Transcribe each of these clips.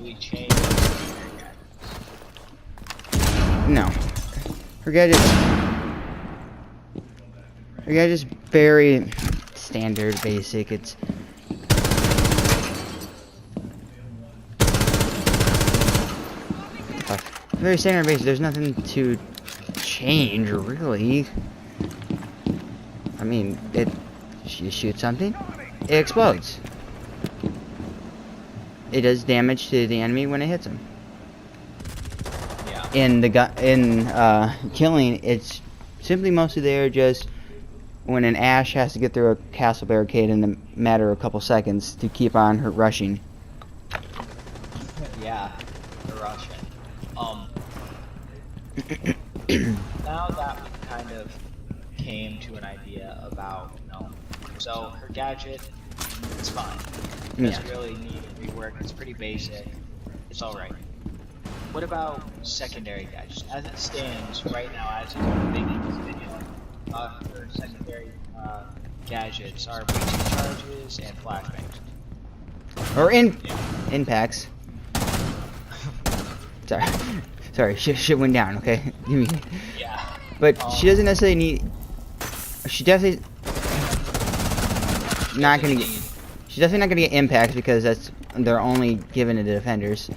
actually change her gadgets? No. Her gadget's very standard, basic. It's very standard basic. There's nothing to change, really. I mean, she shoots something, it explodes. It does damage to the enemy when it hits him. Yeah. In killing, it's simply mostly there just when an Ash has to get through a castle barricade in a matter of a couple seconds to keep on her rushing. Yeah, the Russian. Now that we kind of came to an idea about, so her gadget, it's fine. It doesn't really need a rework. It's pretty basic. It's alright. What about secondary gadgets? As it stands right now, as it's making this video, her secondary gadgets are breaching charges and flashbangs. Or impacts. Sorry, shit went down, okay? Yeah. But she doesn't necessarily need... She definitely... not gonna get... She's definitely not gonna get impacts because they're only given to the defenders.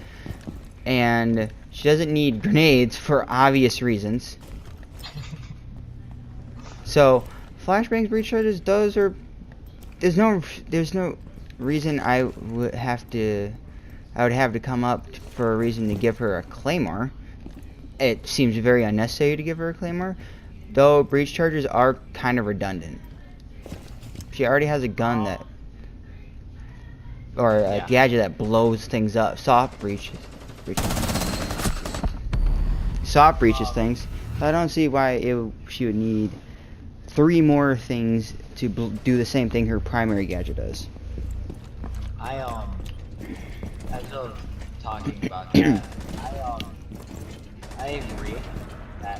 And she doesn't need grenades for obvious reasons. So, flashbangs, breach charges, those are... There's no reason I would have to come up for a reason to give her a claymore. It seems very unnecessary to give her a claymore, though breach charges are kind of redundant. She already has a gun or a gadget that blows things up. Soft breaches things. I don't see why she would need 3 more things to do the same thing her primary gadget does. As of talking about that, I agree that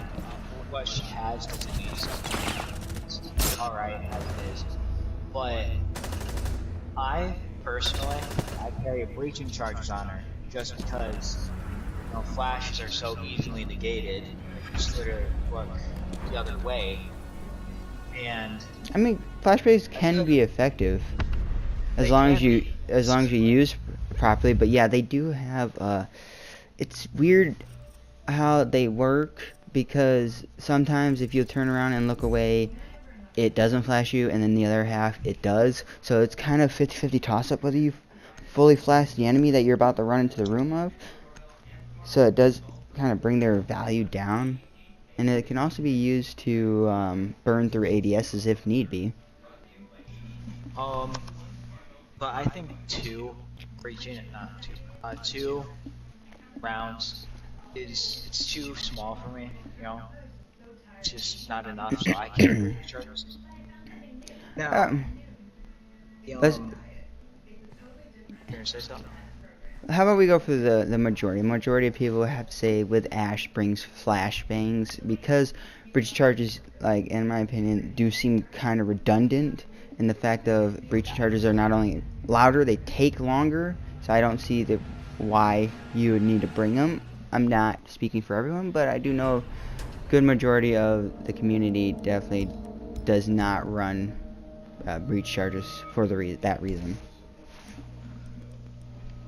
what she has doesn't need something. It's alright as it is. But I personally, I carry breaching charges on her just because flashes are so easily negated. You just literally look the other way. And I mean, flashbangs can be effective as long as you use properly. But yeah, they do have. It's weird how they work because sometimes if you turn around and look away, it doesn't flash you, and then the other half it does. So it's kind of 50-50 toss-up whether you fully flash the enemy that you're about to run into the room of. So it does kind of bring their value down. And it can also be used to burn through ADSs if need be. But I think 2 rounds it's too small for me. It's just not enough, so I can't do charges. Now, let's. Can you say something? How about we go for the majority? The majority of people have to say with Ash brings flashbangs because breach charges, like in my opinion, do seem kind of redundant in the fact of breach charges are not only louder, they take longer. So I don't see why you would need to bring them. I'm not speaking for everyone, but I do know a good majority of the community definitely does not run breach charges for that reason.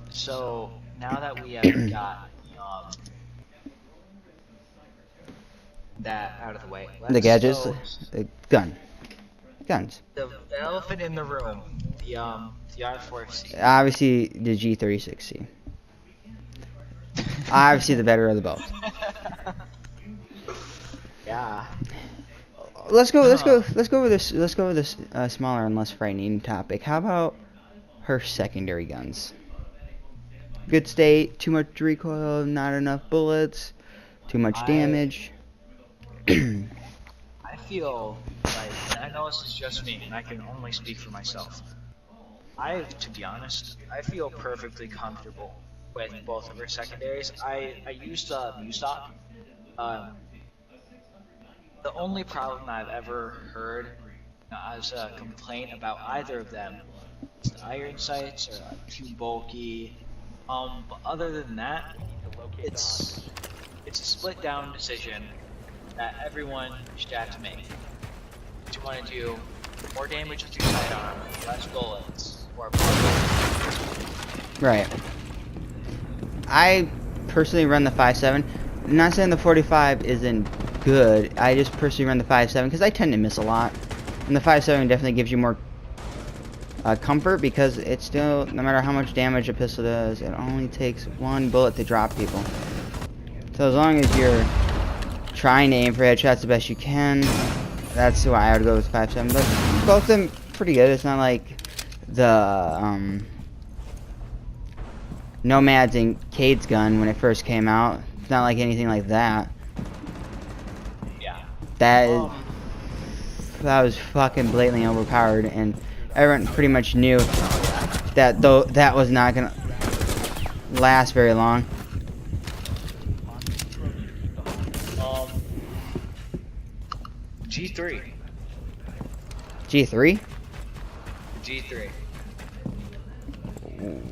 So now that we have got that out of the way, the gadgets, guns. The elephant in the room, the R4C. Obviously, the G36C. Obviously, the better of the both. Yeah. Let's go over this smaller and less frightening topic. How about her secondary guns? Good state, too much recoil, not enough bullets, too much damage. I feel like, and I know this is just me, and I can only speak for myself. To be honest, I feel perfectly comfortable with both of her secondaries. I used Mustop. The only problem I've ever heard as a complaint about either of them is the iron sights are too bulky. But other than that, it's a split down decision that everyone should have to make. Do you want to do more damage with your sidearm, less bullets, or more bullets? Right. I personally run the 5.7. I'm not saying the 45 isn't good. I just personally run the 5.7 because I tend to miss a lot. And the 5.7 definitely gives you more comfort because it's still, no matter how much damage a pistol does, it only takes one bullet to drop people. So as long as you're trying to aim for headshots the best you can, that's why I would go with 5.7. But both of them pretty good. It's not like the Nomad's and Cade's gun when it first came out. It's not like anything like that. Yeah. That was fucking blatantly overpowered, and everyone pretty much knew that though that was not gonna last very long. G3. G3? G3.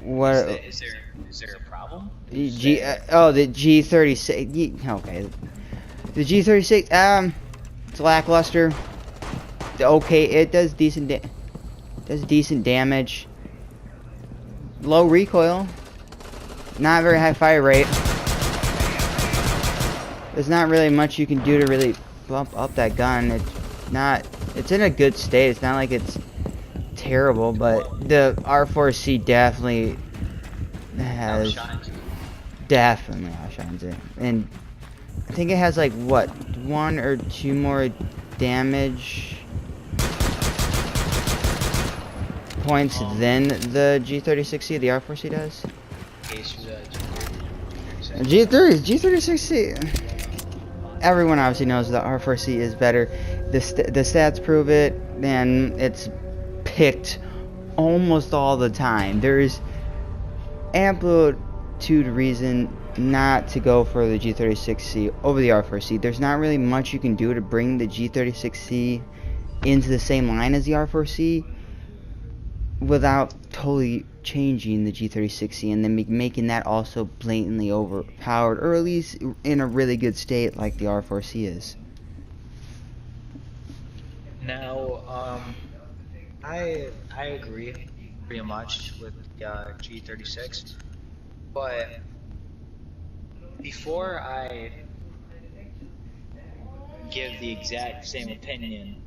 What? Is there a problem? The G36. Okay. The G36. It's lackluster. Okay, it does decent damage. Low recoil. Not very high fire rate. There's not really much you can do to really bump up that gun. It's in a good state. It's not like it's terrible, but the R4C definitely outshines it. And I think it has like what, 1 or 2 more damage points than the G36C, the R4C does. G36C. Everyone obviously knows the R4C is better. The stats prove it, and it's picked almost all the time. There's amplitude reason not to go for the G36C over the R4C. There's not really much you can do to bring the G36C into the same line as the R4C without totally changing the G36C and then making that also blatantly overpowered, or at least in a really good state like the R4C is. Now, I agree pretty much with G36, but before I give the exact same opinion,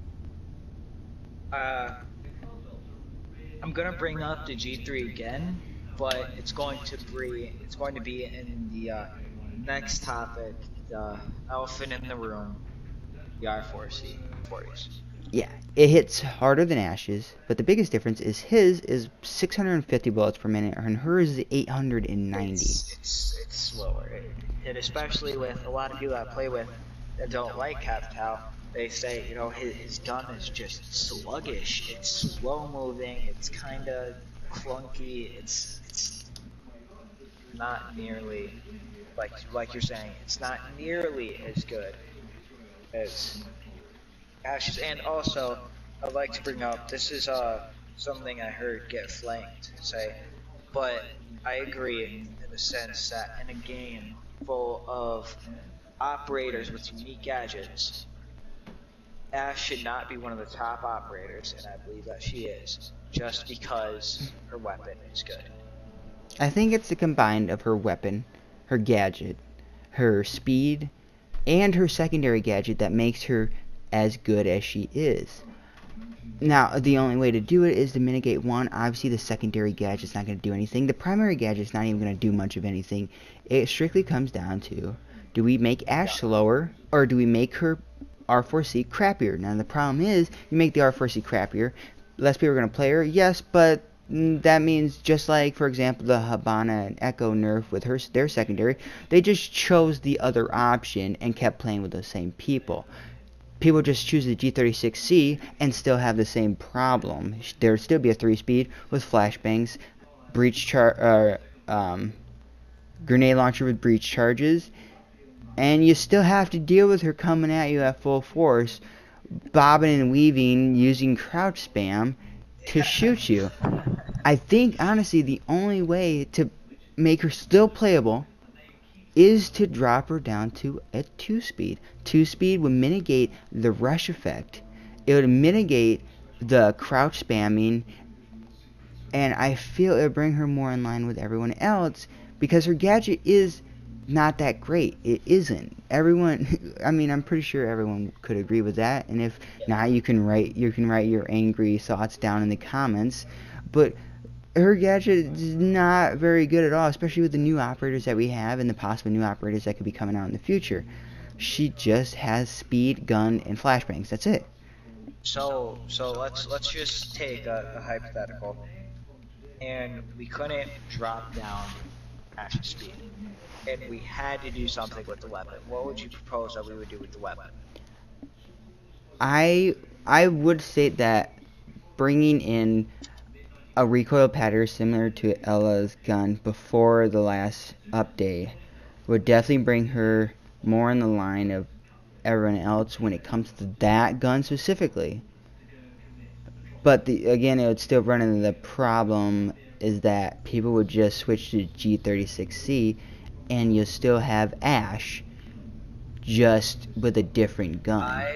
I'm gonna bring up the G3 again, but it's going to be in the next topic, the elephant in the room, the R4C 40s. Yeah, it hits harder than Ash's, but the biggest difference is his is 650 bullets per minute, and hers is 890. It's slower, and especially with a lot of people I play with that don't like Capital, they say, you know, his gun is just sluggish, it's slow moving, it's kind of clunky, it's not nearly, like you're saying, it's not nearly as good as Ash's. And also, I'd like to bring up, this is something I heard Get Flanked say, but I agree in the sense that in a game full of operators with unique gadgets, Ash should not be one of the top operators, and I believe that she is, just because her weapon is good. I think it's the combined of her weapon, her gadget, her speed, and her secondary gadget that makes her as good as she is. Now, the only way to do it is to mitigate one. Obviously, the secondary gadget's not going to do anything. The primary gadget's not even going to do much of anything. It strictly comes down to, do we make Ash slower, or do we make her R4C crappier? Now, the problem is, you make the R4C crappier, less people are going to play her, yes, but that means just like, for example, the Habana and Echo nerf with their secondary, they just chose the other option and kept playing with those same people. People just choose the G36C and still have the same problem. There would still be a 3-speed with flashbangs, grenade launcher with breach charges, and you still have to deal with her coming at you at full force, bobbing and weaving, using crouch spam to shoot you. I think, honestly, the only way to make her still playable is to drop her down to a 2-speed. 2-speed would mitigate the rush effect. It would mitigate the crouch spamming, and I feel it would bring her more in line with everyone else because her gadget is not that great. It isn't. Everyone, I mean, I'm pretty sure everyone could agree with that. And if not, you can write your angry thoughts down in the comments. But her gadget is not very good at all, especially with the new operators that we have and the possible new operators that could be coming out in the future. She just has speed, gun, and flashbangs. That's it. So let's just take a hypothetical, and we couldn't drop down Ash's speed, and we had to do something with the weapon. What would you propose that we would do with the weapon? I would say that bringing in a recoil pattern similar to Ella's gun before the last update would definitely bring her more in the line of everyone else when it comes to that gun specifically. But again, it would still run into the problem is that people would just switch to G36C and you'll still have Ash just with a different gun.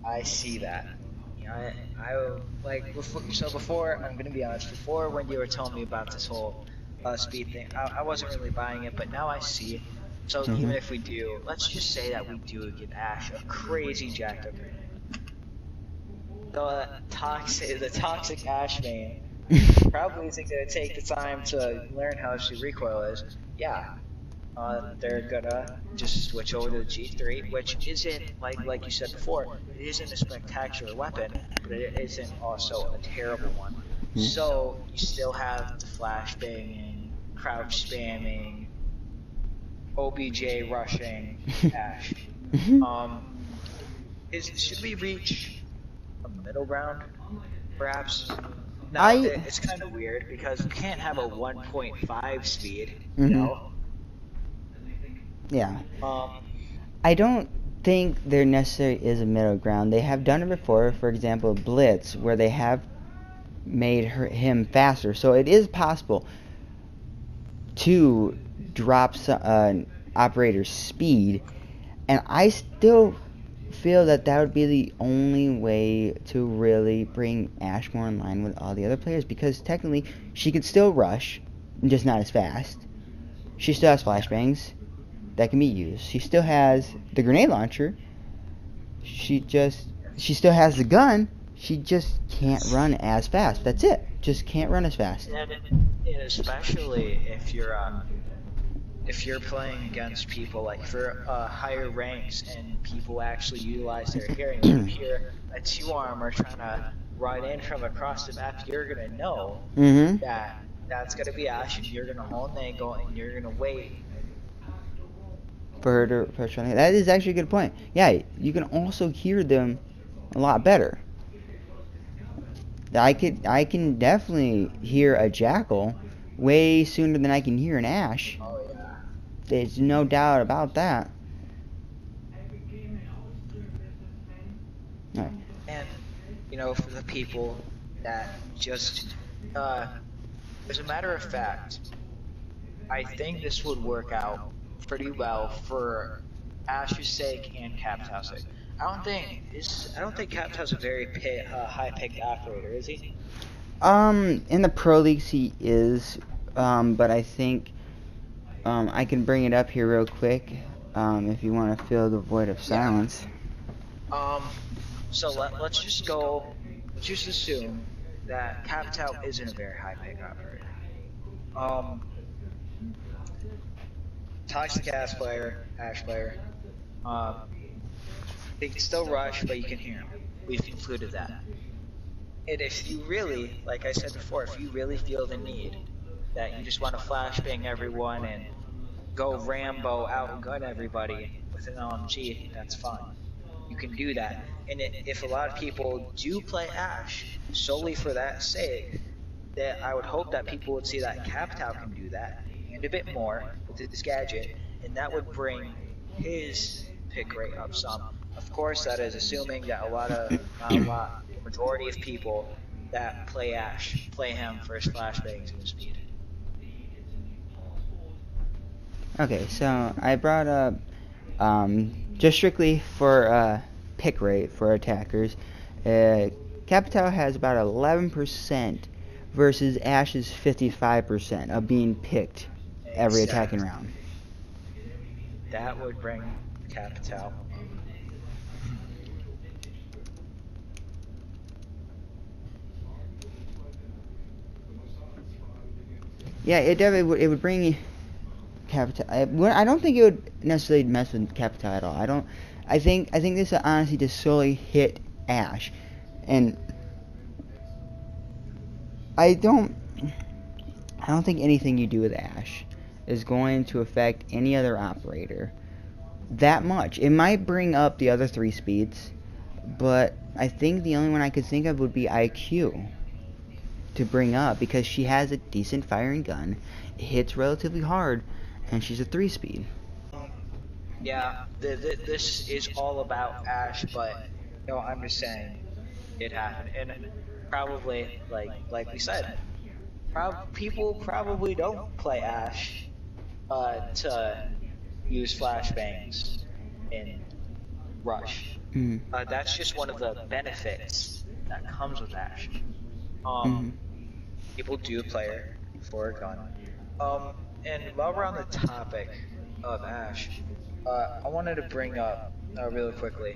I see that. I like before. I'm gonna be honest. Before, when you were telling me about this whole speed thing, I wasn't really buying it. But now I see it. So even if we do, let's just say that we do give Ash a crazy jacked up rating. The toxic Ash main probably isn't gonna take the time to learn how she recoil is. Yeah. They're gonna just switch over to the G3, which isn't, like you said before, it isn't a spectacular weapon, but it isn't also a terrible one. So you still have the flashbanging, crouch spamming, OBJ rushing Ash. Should we reach a middle ground, perhaps? Now, it's kind of weird because you can't have a 1.5 speed, you know? Yeah. I don't think there necessarily is a middle ground. They have done it before, for example, Blitz, where they have made him faster. So it is possible to drop operator's speed, and I still feel that would be the only way to really bring Ash more in line with all the other players, because technically she could still rush, just not as fast. She still has flashbangs that can be used. She still has the grenade launcher. She still has the gun. She just can't run as fast. That's it. Just can't run as fast. And especially if you're playing against people like for higher ranks and people actually utilize their hearing. You hear a 2-armor trying to ride in from across the map, you're gonna know that that's gonna be Ash, and you're gonna hold an angle and you're gonna wait for her to push on. That is actually a good point. Yeah, you can also hear them a lot better. I can definitely hear a Jackal way sooner than I can hear an Ash. Oh yeah. There's no doubt about that. All right. And for the people that just as a matter of fact, I think this would work out pretty well for Ash's sake and Captow's sake. I don't think Captow's a very high-picked operator, is he? In the pro leagues he is, but I think I can bring it up here real quick if you want to fill the void of silence. So let's just assume that Captow isn't a very high-picked operator. Toxic Ash player, they can still rush, but you can hear them. We've concluded that. And if you really, like I said before, if you really feel the need that you just want to flashbang everyone and go Rambo outgun everybody with an LMG, that's fine. You can do that. And if a lot of people do play Ash solely for that sake, that I would hope that people would see that Captow can do that and a bit more with his gadget, and that would bring his pick rate up some. Of course, that is assuming that majority of people that play Ash play him for his flashbangs and his speed. Okay, so I brought up just strictly for pick rate for attackers. Capitao has about 11% versus Ash's 55% of being picked every attacking Exactly. round. That would bring Capital. Yeah, it definitely would. It would bring Capitao. I don't think it would necessarily mess with Capitao at all. I think this honestly just solely hit Ash, and I don't. I don't think anything you do with Ash is going to affect any other operator that much. It might bring up the other 3 speeds, but I think the only one I could think of would be IQ to bring up because she has a decent firing gun, it hits relatively hard, and she's a 3 speed. Yeah, this is all about Ash, but I'm just saying it happened, and probably like we said, people probably don't play Ash to use flashbangs in Rush. Mm. That's just one of the benefits that comes with Ash. Mm. People do play her for a gun. And while we're on the topic of Ash, I wanted to bring up really quickly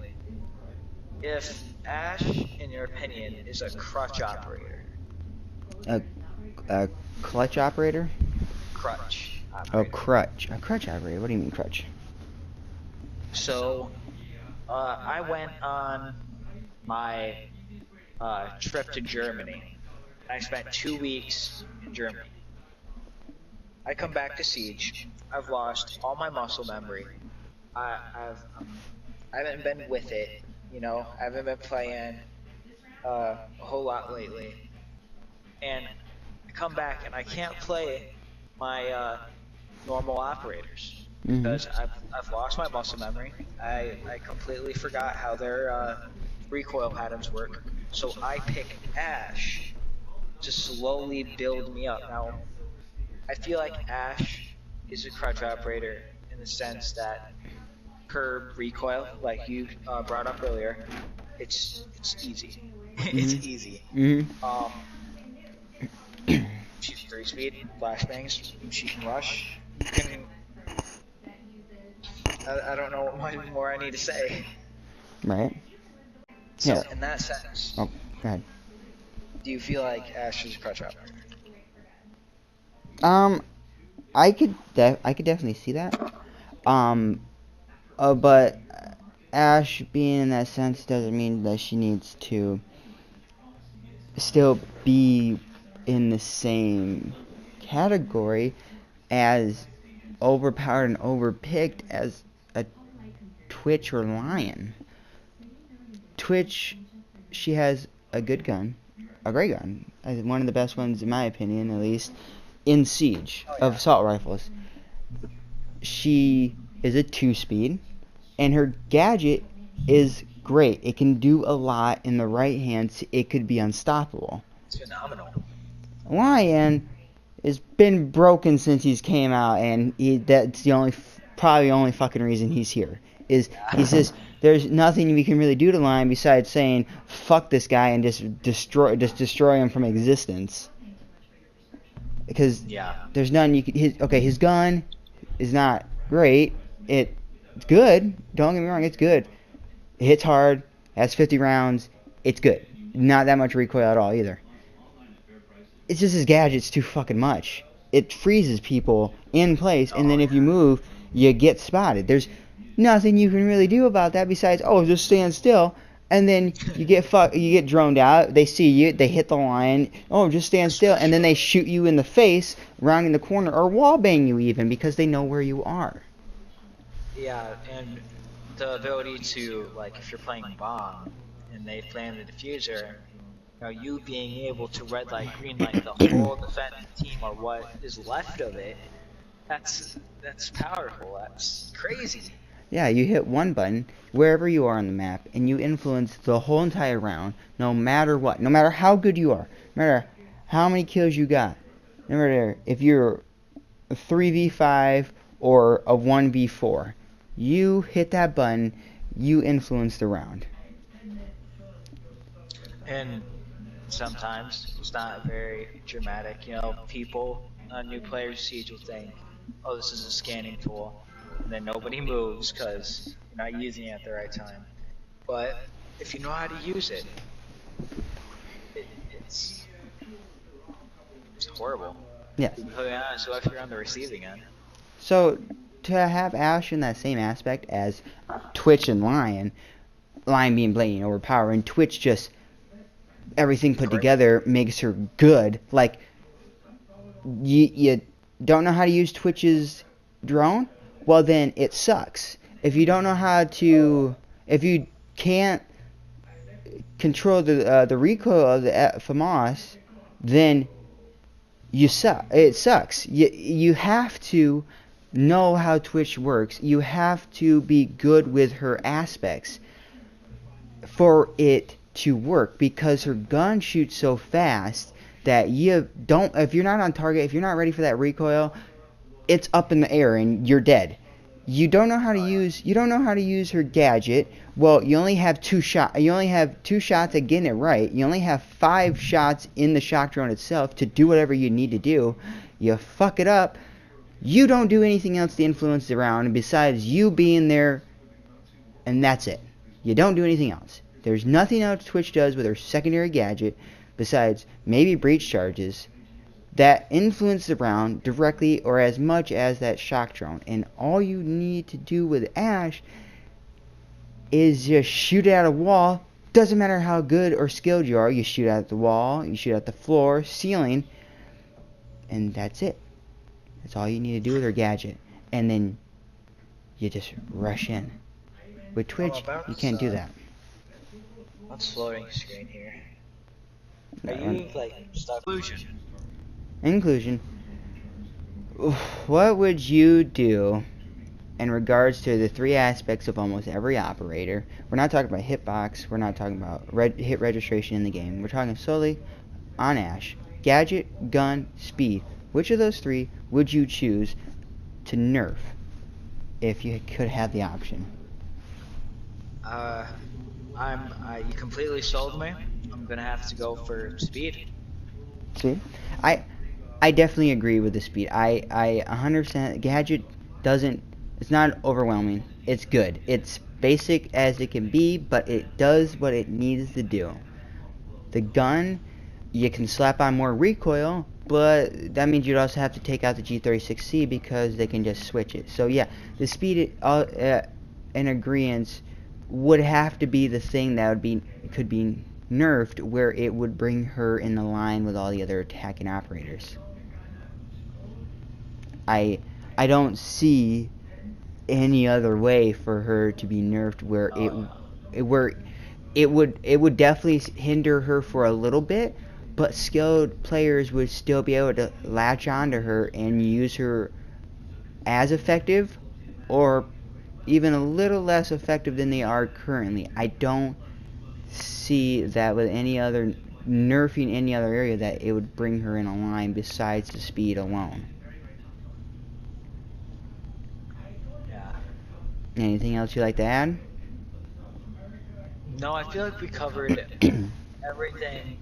if Ash, in your opinion, is a crutch operator. A, a clutch operator? Crutch Oh, operator. crutch. A crutch operator. What do you mean crutch? So, I went on my trip to Germany. I spent 2 weeks in Germany. I come back to Siege. I've lost all my muscle memory. I haven't been with it, I haven't been playing a whole lot lately. And I come back and I can't play my normal operators because I've lost my muscle memory. I completely forgot how their recoil patterns work. So I pick Ash to slowly build me up. Now, I feel like Ash is a crutch operator in the sense that her recoil, like you brought up earlier, it's easy. It's easy. She's 3 speed, flashbangs, she can rush. I don't know what much more I need to say. Right. So, Yeah. in that sense, Oh, go ahead. do you feel like Ash is a crutch operator? I could definitely see that. But Ash being in that sense doesn't mean that she needs to still be in the same category as overpowered and overpicked as a Twitch or Lion. Twitch, she has a good gun, a great gun, one of the best ones in my opinion, at least in Siege of assault rifles. She is a 2-speed, and her gadget is great. It can do a lot in the right hands. It could be unstoppable. It's phenomenal. Lion has been broken since he's came out, and that's the probably only fucking reason he's here. He's just there's nothing we can really do to Lion besides saying fuck this guy and just destroy him from existence. Because there's none you could. His gun is not great. It's good. Don't get me wrong, it's good. It hits hard. Has 50 rounds. It's good. Not that much recoil at all either. It's just his gadget's too fucking much. It freezes people in place, and then if you move, you get spotted. There's nothing you can really do about that besides just stand still. And then you get droned out. They see you. They hit the line. Just stand still. And then they shoot you in the face, rounding the corner, or wallbang you even because they know where you are. Yeah, and the ability to, like, if you're playing bomb and they plant the diffuser, you being able to red light, green light the whole defense team or what is left of it, that's powerful. That's crazy. Yeah, you hit one button wherever you are on the map, and you influence the whole entire round, no matter what. No matter how good you are. No matter how many kills you got. No matter if you're a 3v5 or a 1v4. You hit that button, you influence the round. And sometimes it's not very dramatic. You know, people, new players Siege will think, oh, this is a scanning tool, and then nobody moves because you're not using it at the right time. But if you know how to use it, it's horrible. Yes. To be completely honest, so if you're on the receiving end. So to have Ashe in that same aspect as Twitch and Lion being blatant overpowered, Twitch just everything put together makes her good. Like you don't know how to use Twitch's drone? Well then it sucks. If you don't know how to, if you can't control the recoil of the FAMAS, then you suck. It sucks. You have to know how Twitch works. You have to be good with her aspects for it to work, because her gun shoots so fast that you don't, if you're not on target, if you're not ready for that recoil, it's up in the air and you're dead. You don't know how to use her gadget. Well, you only have two shots at getting it right. You only have 5 shots in the shock drone itself to do whatever you need to do. You fuck it up. You don't do anything else to influence the round besides you being there, and that's it. You don't do anything else. There's nothing else Twitch does with her secondary gadget besides maybe breach charges that influence the round directly or as much as that shock drone. And all you need to do with Ashe is just shoot it at a wall. Doesn't matter how good or skilled you are, you shoot at the wall, you shoot at the floor, ceiling, and that's it. That's all you need to do with her gadget. And then you just rush in. With Twitch, you can't do that. What's floating screen here? Are you like stuck? Inclusion. What would you do in regards to the 3 aspects of almost every operator? We're not talking about hitbox. We're not talking about hit registration in the game. We're talking solely on Ashe. Gadget, gun, speed. Which of those 3 would you choose to nerf if you could have the option? You completely sold me. I'm gonna have to go for speed. See? I definitely agree with the speed. I 100%. Gadget doesn't, it's not overwhelming. It's good. It's basic as it can be, but it does what it needs to do. The gun, you can slap on more recoil, but that means you'd also have to take out the G36C because they can just switch it. So yeah, the speed in agreement would have to be the thing that could be nerfed, where it would bring her in the line with all the other attacking operators. I don't see any other way for her to be nerfed where it would definitely hinder her for a little bit, but skilled players would still be able to latch onto her and use her as effective or even a little less effective than they are currently. I don't see that with any other nerfing any other area that it would bring her in a line besides the speed alone. Yeah. Anything else you'd like to add? No, I feel like we covered everything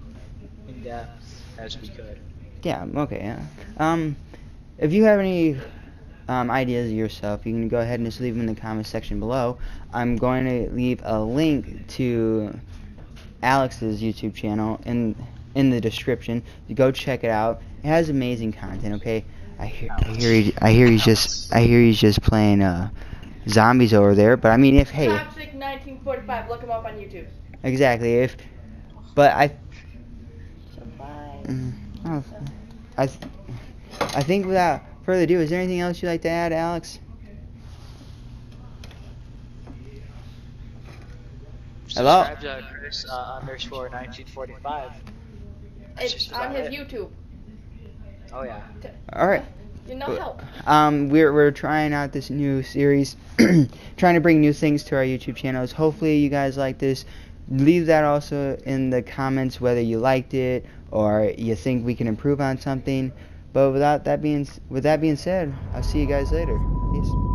in depth as we could. Yeah, okay. Yeah. If you have any ideas yourself, you can go ahead and just leave them in the comment section below. I'm going to leave a link to Alex's YouTube channel in the description. You go check it out. It has amazing content. Okay, I hear he's just playing zombies over there. But I mean, if hey, Toxic 1945. Look him up on YouTube. Exactly. But I think without further ado, is there anything else you'd like to add, Alex? Hello? Subscribe to Chris underscore 1945. It's on his YouTube. Oh yeah. All right. You know help. We're trying out this new series, trying to bring new things to our YouTube channels. Hopefully you guys like this. Leave that also in the comments whether you liked it or you think we can improve on something. But with that being said, I'll see you guys later. Peace.